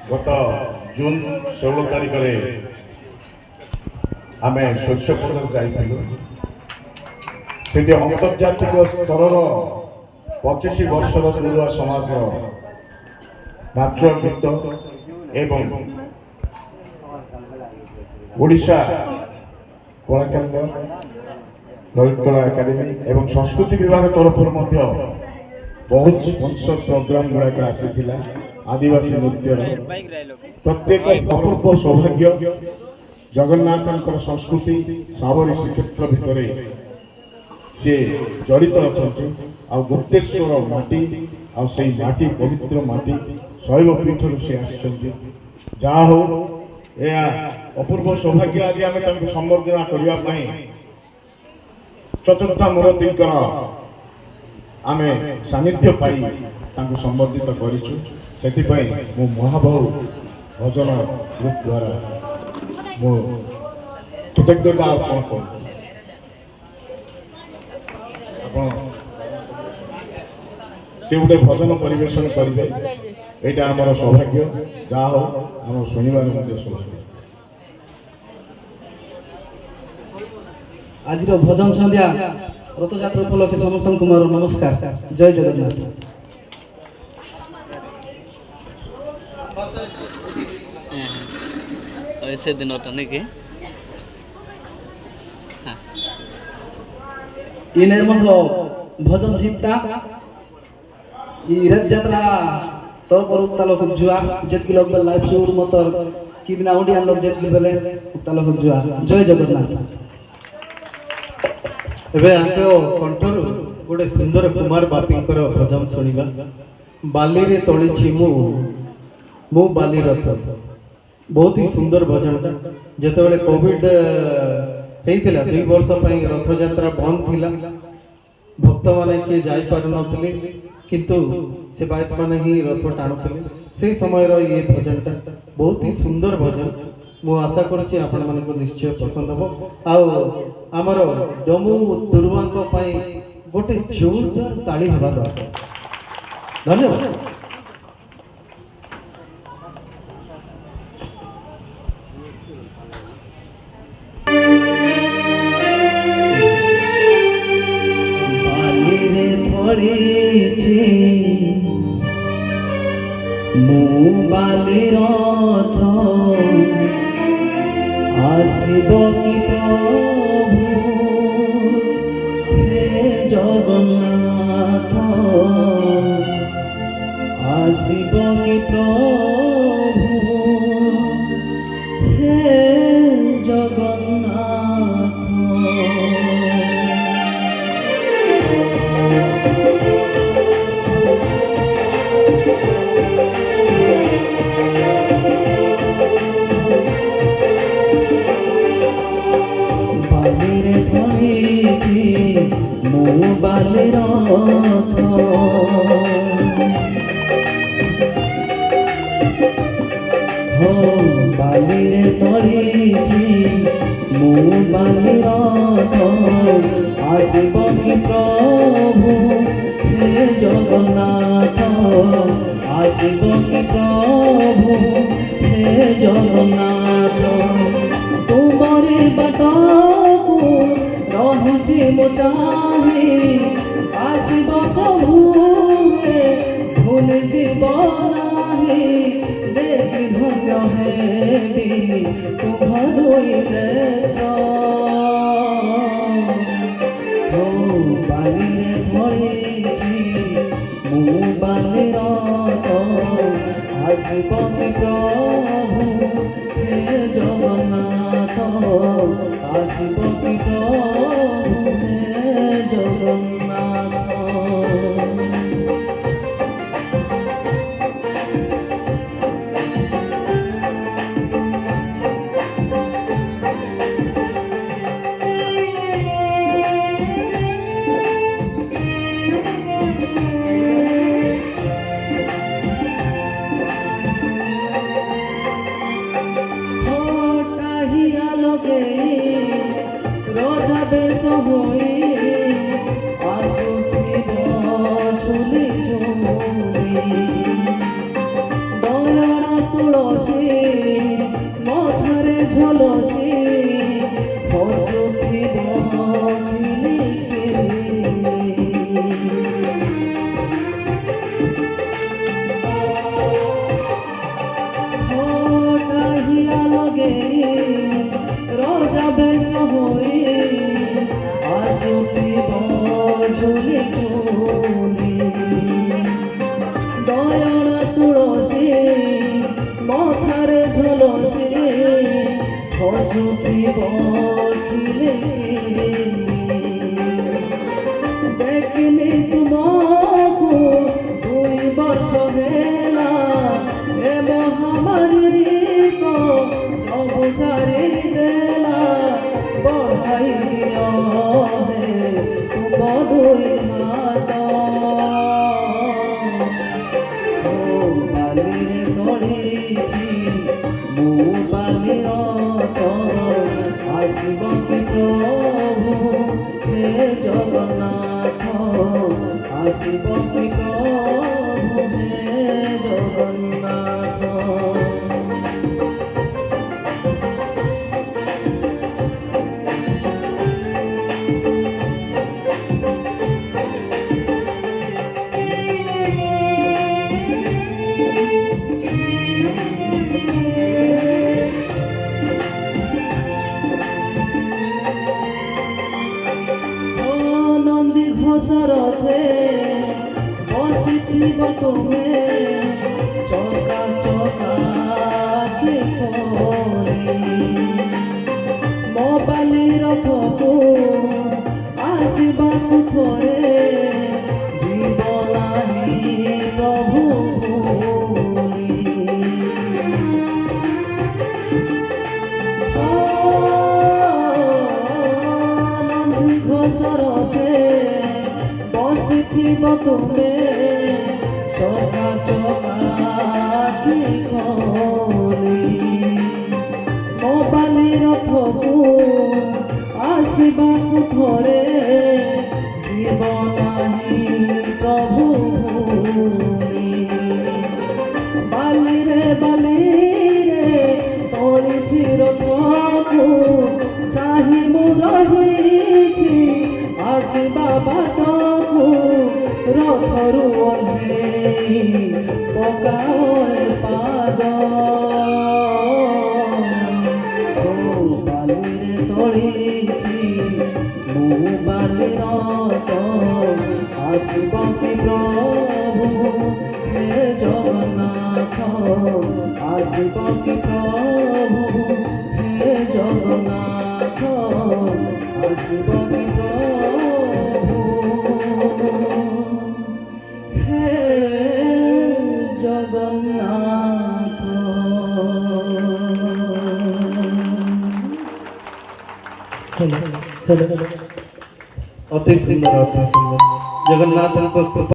গত জুন 16 তারিখରେ ଆମେ ସ୍ୱଚ୍ଛପୂର୍ଣ୍ଣ ଯାଇଥିଲୁ। ସେଠି ଅନ୍ତର୍ଜାତିକ ସ୍ତରର 25 ବର୍ଷର ତରୁଣ ସମାଜର ନାଟ୍ୟ ଗୀତ ଏବଂ ଓଡ଼ିଶା କଳାକେନ୍ଦ୍ର ଲଳିତକଳା ଏକାଡେମୀ ଏବଂ ସଂସ୍କୃତି ବିଭାଗ ତରଫରୁ ମଧ୍ୟ बहुत स्पॉन्सर प्रोग्राम गुड़ाक आसीथिला। आदिवासी नृत्यर प्रत्येक अपूर्व सौभाग्य जगन्नाथ संस्कृति सावरी श्रीक्षेत्र भितर सी जड़ित अच्छा आ गुप्तेश्वर माटी आई माटी पवित्र माटी शैव पीठ सी जहा हो यह अपूर्व सौभाग्य आज आम संबर्धना करने चतुर्थ मूर्ति आमे सानिध्य पाई संबर्धित करूँ। से मो महाबाहु भजन ग्रुप द्वारा मो कृतज्ञता अर्पण कर गोटे भजन परिवेशन करेंगे। यहाँ आम सौभाग्य जहा हो आम शुणवार सौभाग्य। आज भजन संध्या रथयात्रा उपलक्षे समस्त मोर नमस्कार। जय जगन्नाथ। ऐसे दिन के ये निर्मल भजन जीता रथ यात्रा तौर पर उक्तालोक जुआ जेत लोग लाइव शूट मत कि बिना ओडिया लोग जेत बेले उक्तालोक जुआ। जय जगन्नाथ। एबे आंको कंठर गोटे सुंदर कुमार बापींकर भजन सुनिबा। बाली रे तोळीछि मु बाली रथ। बहुत ही सुंदर भजन जेते बेले कोविड हेइतिला 2 वर्ष पई रथ यात्रा बंद थिला। भक्त माने के जाई पार नथिले किंतु से बात माने ही रथ टाणुथिले। से समय रो ये भजन बहुत ही सुंदर भजन। मु आशा करछि आपण मानको निश्चय पसंद हो। आउ आमर डमु दुर्वांक पई गोटे जोरदार ताली हवा दरकार। धन्यवाद। बालिरे धरिछि मु बाली रथ आसिब कि प्रभु हे जगन्नाथ आसिब कि प्रभु हे जगन्नाथ। बालिरे धरिछि मु बाली रथ हो बालिरे धरिछि मु बाली रथ आसिब कि प्रभु हे जगन्नाथ आसिब कि प्रभु हे जगन्नाथ। तुमरी बाटकु रहुछि मु चाहि आसिब प्रभु हे भूल जीव नाही देखि धन्य हेबि तुम धोइले हो बालिरे धरिछि मु बाली रथ आसिब कि प्रभु हे जगन्नाथ आसिब कि प्रभु हे जगन्नाथ। অশ্রুতি বখিলে দেখিলে তোমাকু 2 বর্ষ হেলা এ মহামারী তো সবু সারি দেলা বঢ়াই দিয় হে তুম 2 হাত বালিরে তଳିছি মু বালির আসিব কি প্রভু হে জগন্নাথ আসিব কি প্রভু হে জগন্নাথ নন্দী ঘোষরথে বসিথিব তুমি চকা চকা কি করে ମୋ ବାଲି ରଥକୁ ଆସିବାକୁ ଥରେ ଯିବ ନାହିଁ ପ୍ରଭୁ ଭୁଲି। ନନ୍ଦୀ ଘୋଷରଥେ ବସିଥିବ ତୁମେ ଚକା ଚକା କି କରି ମୋ ବାଲି ରଥକୁ ଆସିବାକୁ ଥରେ ଯିବ ନାହିଁ ପ୍ରଭୁ ଭୁଲି। ବାଲିରେ ତୋଳିଛି ରଥକୁ ଚାହିଁ ମୁଁ ରହିଛି ଆସିବା ବାଟକୁ ରଥରୁ ଓହ୍ଲେଇ ପକାଅ ଏ ପାଦ ବାଲିରେ ତୋଳିଛି ମୁଁ ବାଲିର ଆସିବ କି ପ୍ରଭୁ ହେ ଜଗନ୍ନାଥ ଆସିବ କି ପ୍ରଭୁ ହେ ଜଗନ୍ନାଥ ଆସିବ କି ପ୍ରଭୁ ହେ ଜଗନ୍ନାଥ। ଅତି ସୁନ୍ଦର ଜଗନ୍ନାଥଙ୍କ କୃପା